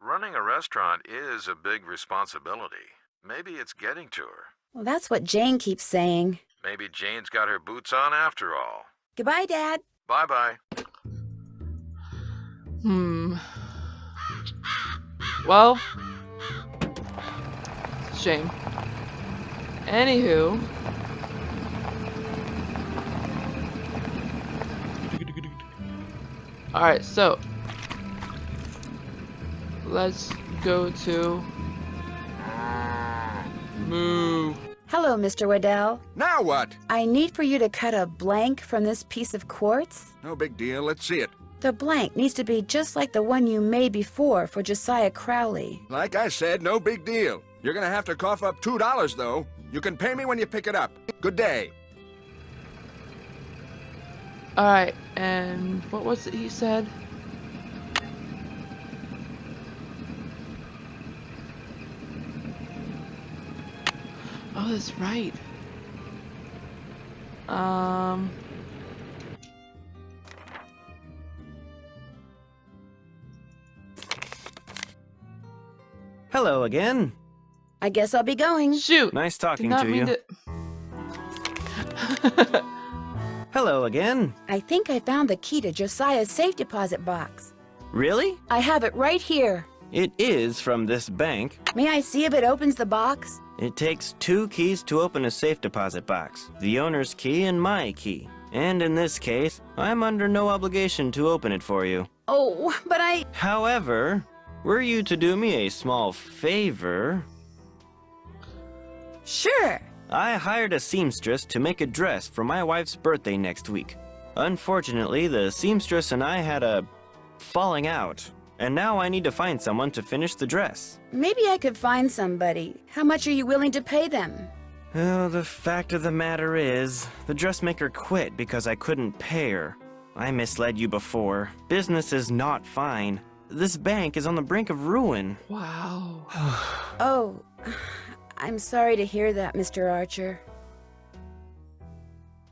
Running a restaurant is a big responsibility. Maybe it's getting to her. Well, that's what Jane keeps saying. Maybe Jane's got her boots on after all. Goodbye, Dad. Bye-bye. Well, shame. Anywho. Alright, so let's go to Moo. Hello, Mr. Waddell. Now what? I need for you to cut a blank from this piece of quartz. No big deal. Let's see it. The blank needs to be just like the one you made before for Josiah Crowley. Like I said, no big deal. You're gonna have to cough up $2, though. You can pay me when you pick it up. Good day. Alright, and what was it he said? Oh, that's right. Hello again. I guess I'll be going. Shoot! Nice Did talking not to mean you. Hello again. I think I found the key to Josiah's safe deposit box. Really? I have it right here. It is from this bank. May I see if it opens the box? It takes 2 keys to open a safe deposit box. The owner's key and my key. And in this case, I'm under no obligation to open it for you. Oh, but However, were you to do me a small favor, Sure. I hired a seamstress to make a dress for my wife's birthday next week. Unfortunately, the seamstress and I had a falling out, and now I need to find someone to finish the dress. Maybe I could find somebody. How much are you willing to pay them? Oh, the fact of the matter is, the dressmaker quit because I couldn't pay her. I misled you before. Business is not fine. This bank is on the brink of ruin. Wow. Oh, I'm sorry to hear that, Mr. Archer.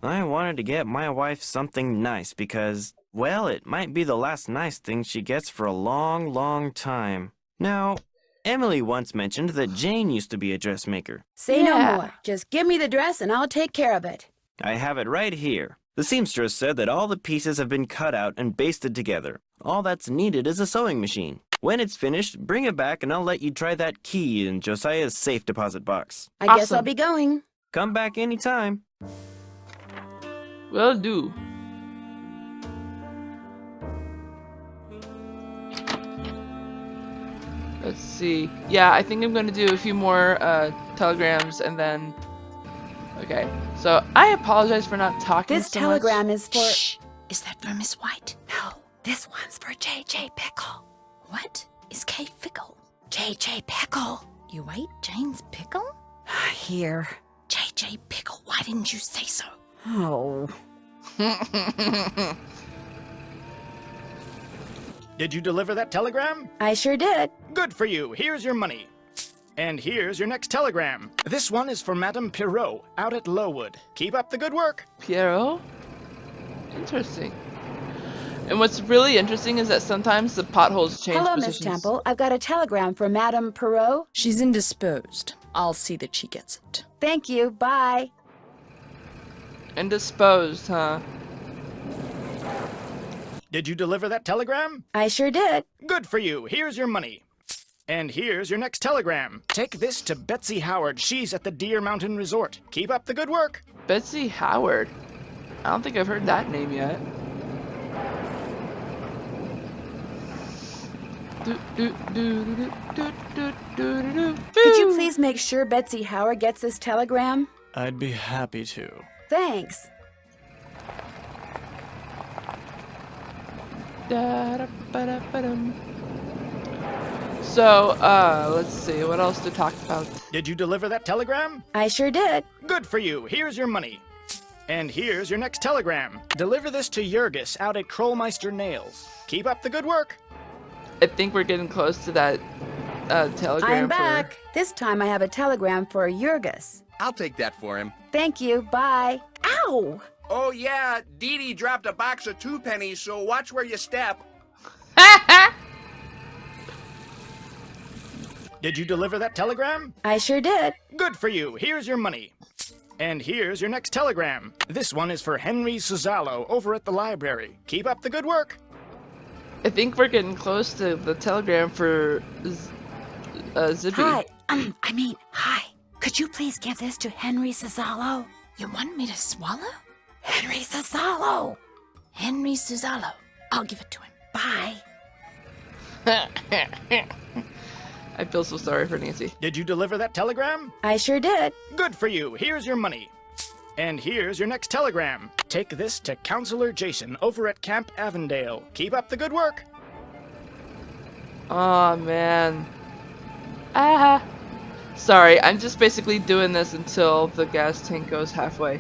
I wanted to get my wife something nice because, well, it might be the last nice thing she gets for a long, long time. Now, Emily once mentioned that Jane used to be a dressmaker. Say no Yeah. more. Just give me the dress and I'll take care of it. I have it right here. The seamstress said that all the pieces have been cut out and basted together. All that's needed is a sewing machine. When it's finished, bring it back and I'll let you try that key in Josiah's safe deposit box. I guess I'll Awesome. be going. Come back anytime. Will do. Let's see. Yeah, I think I'm going to do a few more telegrams and then... Okay. So, I apologize for not talking This so telegram much. is for... Shh! Is that for Miss White? No, this one's for J.J. Pickle. What is Kay Fickle? J.J. Pickle. You ate Jane's pickle? Here. JJ Pickle, why didn't you say so? Oh. Did you deliver that telegram? I sure did. Good for you. Here's your money. And here's your next telegram. This one is for Madame Pirot, out at Lowood. Keep up the good work. Pierrot? Interesting. And what's really interesting is that sometimes the potholes change Hello, positions. Miss Temple. I've got a telegram for Madame Perot. She's indisposed. I'll see that she gets it. Thank you. Bye. Indisposed, huh? Did you deliver that telegram? I sure did. Good for you. Here's your money. And here's your next telegram. Take this to Betsy Howard. She's at the Deer Mountain Resort. Keep up the good work. Betsy Howard. I don't think I've heard that name yet. Could you please make sure Betsy Howard gets this telegram? I'd be happy to. Thanks. So, let's see, what else to talk about? Did you deliver that telegram? I sure did. Good for you. Here's your money. And here's your next telegram. Deliver this to Jurgis out at Krollmeister Nails. Keep up the good work. I think we're getting close to that telegram. I'm back. This time I have a telegram for Jurgis. I'll take that for him. Thank you. Bye. Ow! Oh, yeah, Dee Dee dropped a box of 2 pennies, so watch where you step. Did you deliver that telegram? I sure did. Good for you. Here's your money. And here's your next telegram. This one is for Henry Suzzalo over at the library. Keep up the good work. I think we're getting close to the telegram for Zippy. Hi. Hi. Could you please give this to Henry Suzzalo? You want me to swallow? Henry Suzzalo. Henry Suzzalo. I'll give it to him. Bye. I feel so sorry for Nancy. Did you deliver that telegram? I sure did. Good for you. Here's your money. And here's your next telegram. Take this to Counselor Jason over at Camp Avondale. Keep up the good work. Oh man. Ah. Sorry, I'm just basically doing this until the gas tank goes halfway.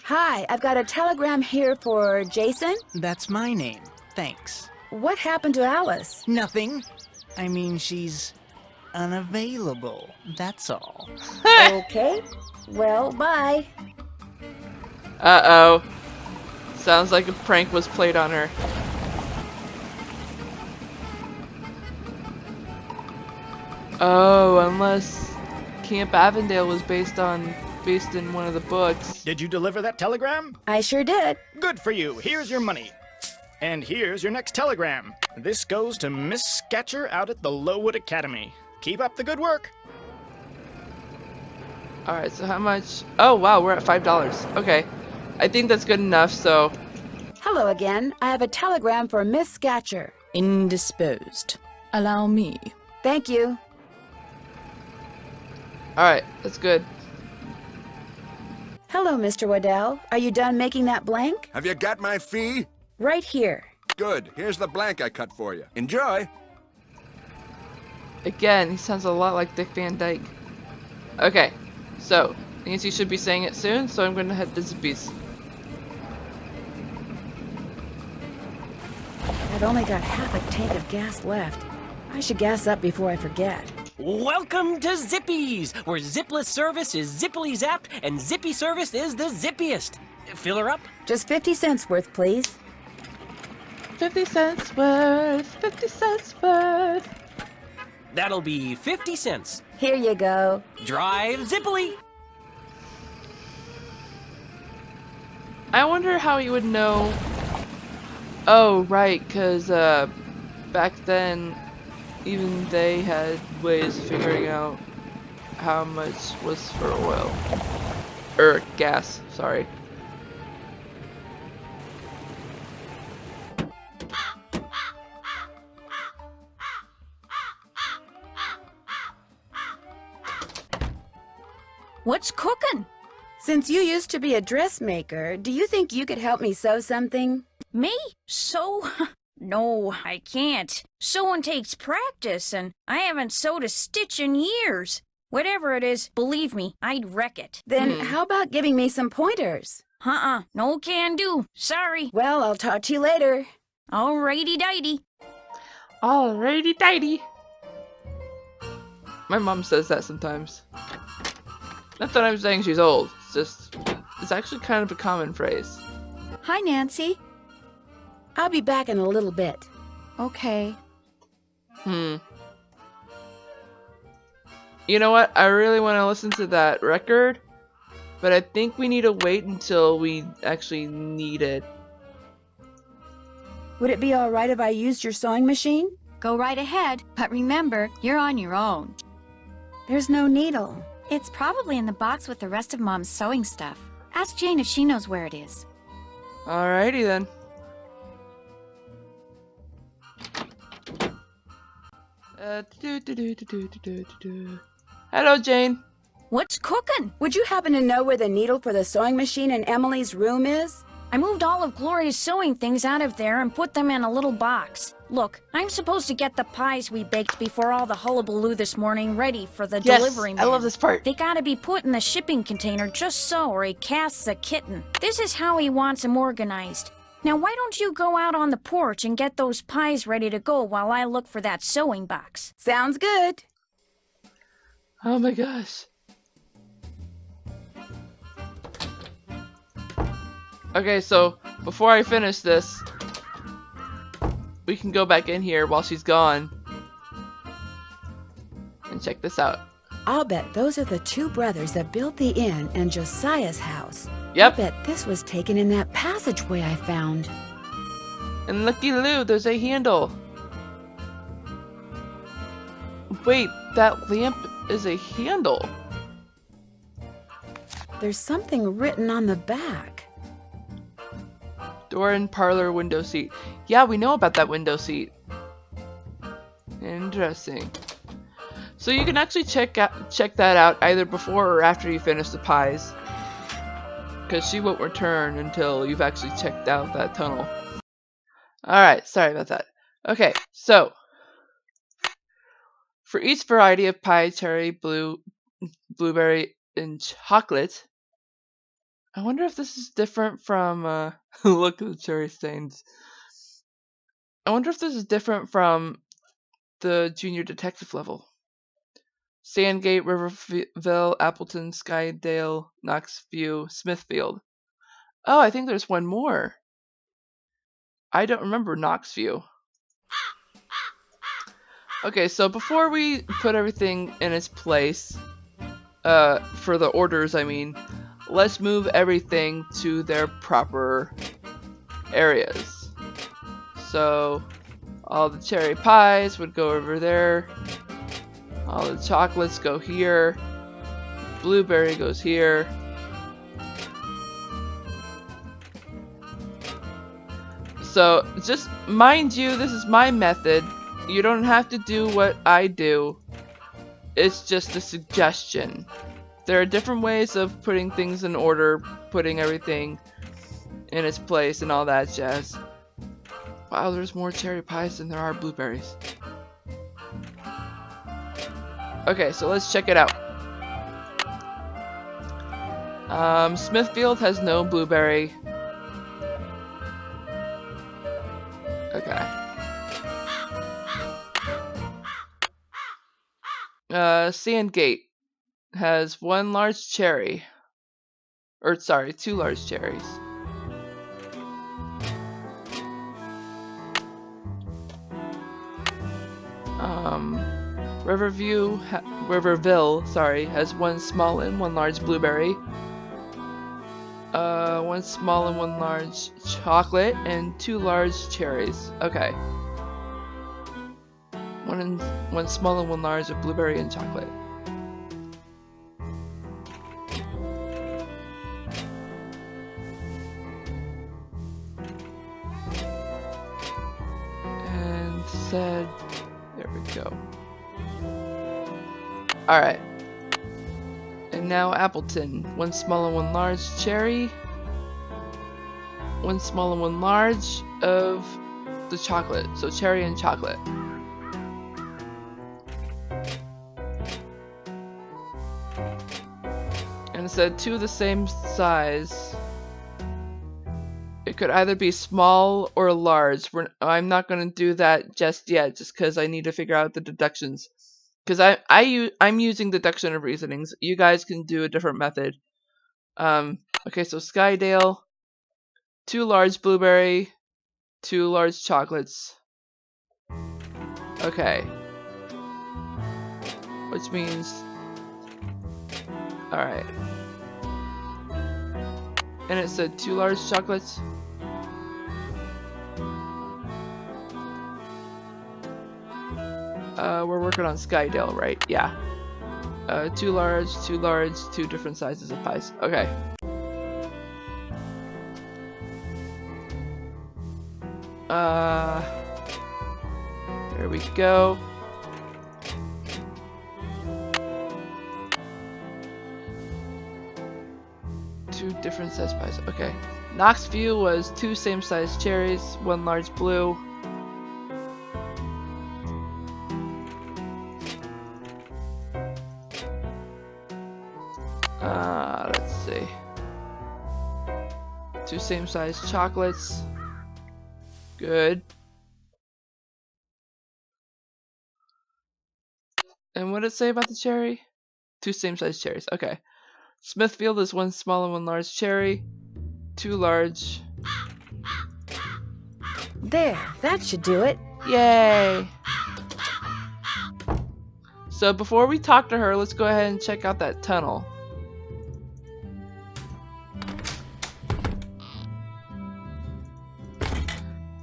Hi, I've got a telegram here for Jason. That's my name. Thanks. What happened to Alice? Nothing. I mean, she's unavailable. That's all. Okay. Well, bye. Uh-oh. Sounds like a prank was played on her. Oh, unless Camp Avondale was based in one of the books. Did you deliver that telegram? I sure did. Good for you. Here's your money. And here's your next telegram. This goes to Miss Scatcher out at the Lowood Academy. Keep up the good work. Alright, so how much? Oh, wow, we're at $5. Okay. I think that's good enough, so... Hello again. I have a telegram for Miss Scatcher. Indisposed. Allow me. Thank you. Alright, that's good. Hello, Mr. Waddell. Are you done making that blank? Have you got my fee? Right here. Good. Here's the blank I cut for you. Enjoy. Again, he sounds a lot like Dick Van Dyke. Okay, so Nancy should be saying it soon, so I'm going to head to Zippy's. I've only got half a tank of gas left. I should gas up before I forget. Welcome to Zippy's, where zipless service is zippily zapped and zippy service is the zippiest. Fill her up? Just 50 cents worth, please. 50 cents worth, 50 cents worth. That'll be 50 cents. Here you go. Drive zippily. I wonder how he would know. Oh, right, because back then, even they had ways of figuring out how much was for oil. Or gas, sorry. What's cooking? Since you used to be a dressmaker, do you think you could help me sew something? Me? Sew? No, I can't. Sewing takes practice, and I haven't sewed a stitch in years. Whatever it is, believe me, I'd wreck it. Then how about giving me some pointers? No can do. Sorry. Well, I'll talk to you later. Alrighty-dighty. Alrighty-dighty. My mom says that sometimes. Not that I'm saying she's old, it's actually kind of a common phrase. Hi, Nancy. I'll be back in a little bit. Okay. You know what? I really want to listen to that record, but I think we need to wait until we actually need it. Would it be all right if I used your sewing machine? Go right ahead, but remember, you're on your own. There's no needle. It's probably in the box with the rest of Mom's sewing stuff. Ask Jane if she knows where it is. Alrighty then. Hello, Jane. What's cooking? Would you happen to know where the needle for the sewing machine in Emily's room is? I moved all of Gloria's sewing things out of there and put them in a little box. Look, I'm supposed to get the pies we baked before all the hullabaloo this morning ready for the delivery man. I love this part. They gotta be put in the shipping container just so, or he casts a kitten. This is how he wants them organized. Now why don't you go out on the porch and get those pies ready to go while I look for that sewing box? Sounds good. Oh my gosh. Okay, so before I finish this, we can go back in here while she's gone and check this out. I'll bet those are the two brothers that built the inn and Josiah's house. Yep. I bet this was taken in that passageway I found. And looky Lou, there's a handle. Wait, that lamp is a handle. There's something written on the back. Door and parlor window seat. Yeah, we know about that window seat. Interesting. So you can actually check that out either before or after you finish the pies. Because she won't return until you've actually checked out that tunnel. Alright, sorry about that. Okay, so for each variety of pie, cherry, blueberry, and chocolate, I wonder if this is different from, look at the cherry stains. I wonder if this is different from the junior detective level. Sandgate, Riverville, Appleton, Skydale, Knoxview, Smithfield. Oh, I think there's one more. I don't remember Knoxview. Okay, so before we put everything in its place, for the orders, I mean, let's move everything to their proper areas. So, all the cherry pies would go over there. All the chocolates go here. Blueberry goes here. So, just mind you, this is my method. You don't have to do what I do. It's just a suggestion. There are different ways of putting things in order, putting everything in its place and all that jazz. Wow, there's more cherry pies than there are blueberries. Okay, so let's check it out. Smithfield has no blueberry. Okay. Sandgate has one large cherry. Or, sorry, 2 large cherries. Riverville, sorry, has 1 small and 1 large blueberry. 1 small and 1 large chocolate, and 2 large cherries. Okay. 1 small and 1 large of blueberry and chocolate. And said, there we go. Alright. And now Appleton. 1 small and 1 large cherry. 1 small and 1 large of the chocolate. So cherry and chocolate. And it said 2 the same size. It could either be small or large. I'm not going to do that just yet, just because I need to figure out the deductions. Because I'm using deduction of reasonings. You guys can do a different method. Okay, so Skydale, 2 large blueberry, 2 large chocolates. Okay. Which means... Alright. And it said 2 large chocolates. We're working on Skydale, right? Yeah. 2 large, 2 different sizes of pies. Okay. There we go. Two different size pies. Okay. Knoxview was 2 same size cherries, 1 large blue. Let's see. 2 same size chocolates. Good. And what did it say about the cherry? 2 same size cherries. Okay. Smithfield is 1 small and 1 large cherry. 2 large There, that should do it. Yay! So before we talk to her, let's go ahead and check out that tunnel.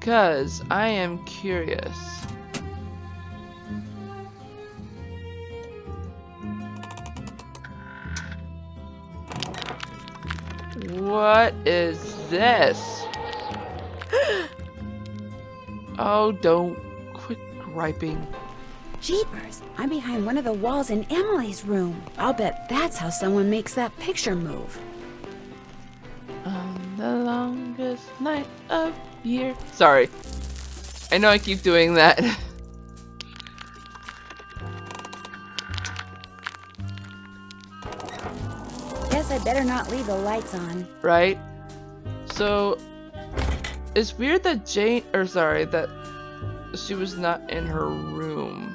Cause I am curious. What is this? Oh, don't quit griping. Jeepers, I'm behind one of the walls in Emily's room. I'll bet that's how someone makes that picture move. On the longest night of year. Sorry. I know I keep doing that. Guess I better not leave the lights on. Right? So, it's weird that that she was not in her room.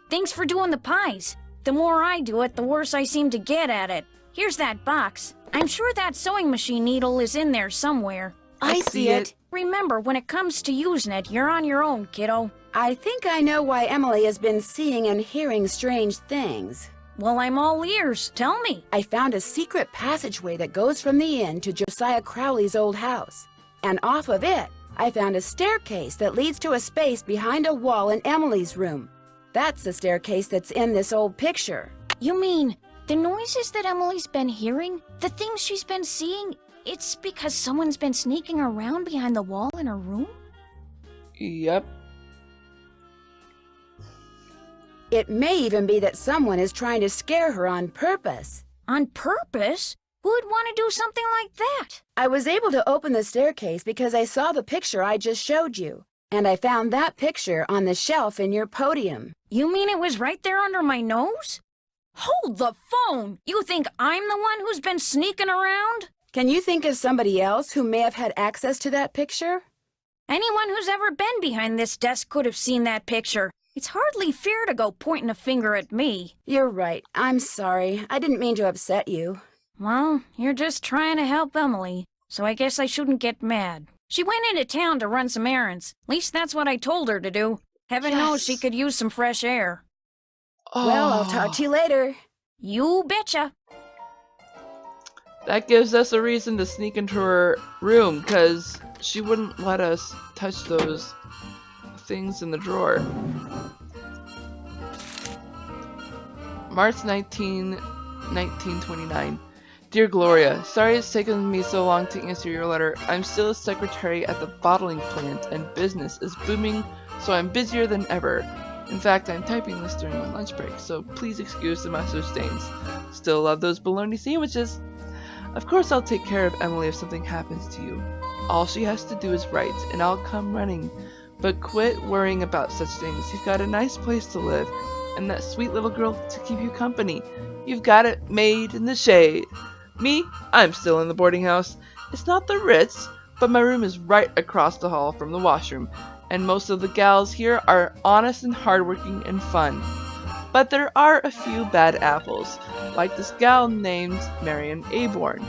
Thanks for doing the pies. The more I do it, the worse I seem to get at it. Here's that box. I'm sure that sewing machine needle is in there somewhere. I see it. Remember, when it comes to using it, you're on your own, kiddo. I think I know why Emily has been seeing and hearing strange things. Well, I'm all ears. Tell me. I found a secret passageway that goes from the inn to Josiah Crowley's old house. And off of it, I found a staircase that leads to a space behind a wall in Emily's room. That's the staircase that's in this old picture. You mean the noises that Emily's been hearing? The things she's been seeing? It's because someone's been sneaking around behind the wall in her room? Yep. It may even be that someone is trying to scare her on purpose. On purpose? Who would want to do something like that? I was able to open the staircase because I saw the picture I just showed you. And I found that picture on the shelf in your podium. You mean it was right there under my nose? Hold the phone! You think I'm the one who's been sneaking around? Can you think of somebody else who may have had access to that picture? Anyone who's ever been behind this desk could have seen that picture. It's hardly fair to go pointing a finger at me. You're right. I'm sorry. I didn't mean to upset you. Well, you're just trying to help Emily, so I guess I shouldn't get mad. She went into town to run some errands. At least that's what I told her to do. Heaven knows she could use some fresh air. Oh, Well, I'll talk to you later. You betcha. that gives us a reason to sneak into her room, because she wouldn't let us touch those things in the drawer. March 19, 1929. Dear Gloria, sorry it's taken me so long to answer your letter. I'm still a secretary at the bottling plant and business is booming, so I'm busier than ever. In fact, I'm typing this during my lunch break, so please excuse the mustard stains. Still love those bologna sandwiches. Of course I'll take care of Emily if something happens to you. All she has to do is write, and I'll come running. But quit worrying about such things. You've got a nice place to live, and that sweet little girl to keep you company. You've got it made in the shade. Me, I'm still in the boarding house. It's not the Ritz, but my room is right across the hall from the washroom, and most of the gals here are honest and hardworking and fun. But there are a few bad apples, like this gal named Marion Aborn.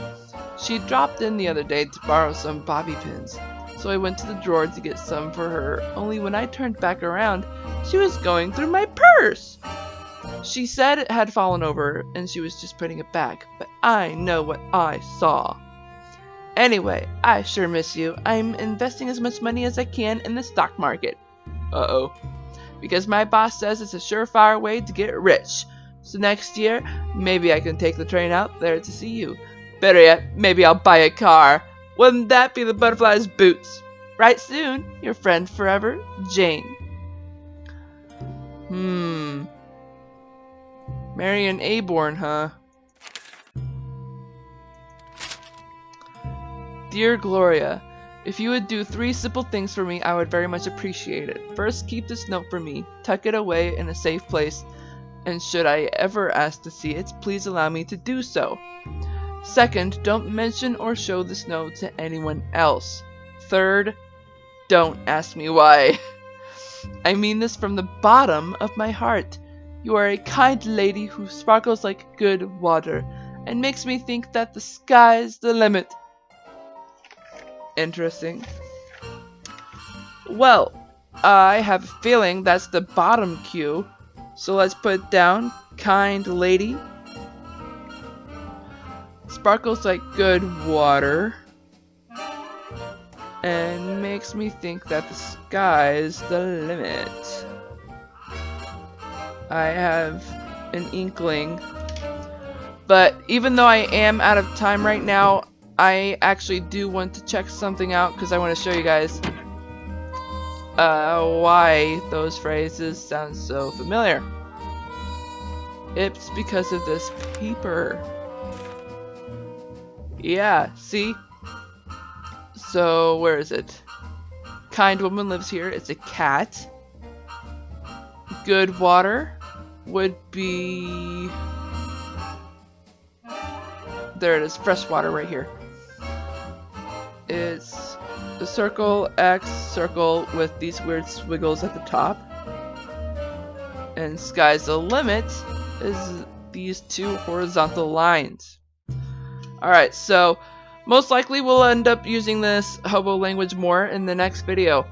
She dropped in the other day to borrow some bobby pins, so I went to the drawer to get some for her, only when I turned back around, she was going through my purse! She said it had fallen over and she was just putting it back, but I know what I saw. Anyway, I sure miss you. I'm investing as much money as I can in the stock market. Uh-oh. Because my boss says it's a surefire way to get rich. So next year, maybe I can take the train out there to see you. Better yet, maybe I'll buy a car. Wouldn't that be the butterfly's boots? Right soon, your friend forever, Jane. Marion Aborn, huh? Dear Gloria, if you would do 3 simple things for me, I would very much appreciate it. First, keep this note for me. Tuck it away in a safe place. And should I ever ask to see it, please allow me to do so. Second, don't mention or show this note to anyone else. Third, don't ask me why. I mean this from the bottom of my heart. You are a kind lady who sparkles like good water, and makes me think that the sky's the limit. Interesting. Well, I have a feeling that's the bottom cue. So let's put down kind lady. Sparkles like good water. And makes me think that the sky's the limit. I have an inkling. But even though I am out of time right now, I actually do want to check something out because I want to show you guys why those phrases sound so familiar. It's because of this paper. Yeah, see? So, where is it? Kind woman lives here. It's a cat. Good water would be... There it is, fresh water right here. It's a circle, X, circle with these weird squiggles at the top. And sky's the limit is these two horizontal lines. Alright, so most likely we'll end up using this hobo language more in the next video.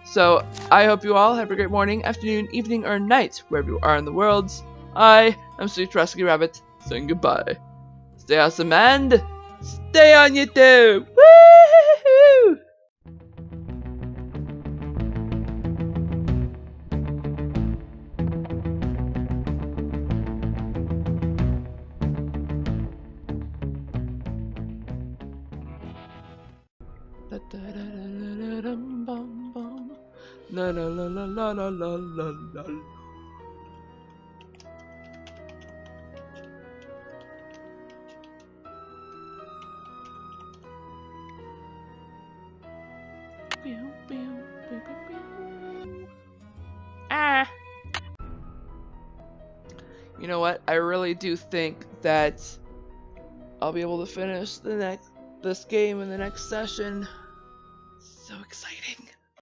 So I hope you all have a great morning, afternoon, evening, or night, wherever you are in the world. I am Sweet Rescue Rabbit, saying goodbye. Stay awesome and stay on YouTube! Woohoo! La la la la la la la la la. Ah! You know what? I really do think that I'll be able to finish this game in the next session. So exciting.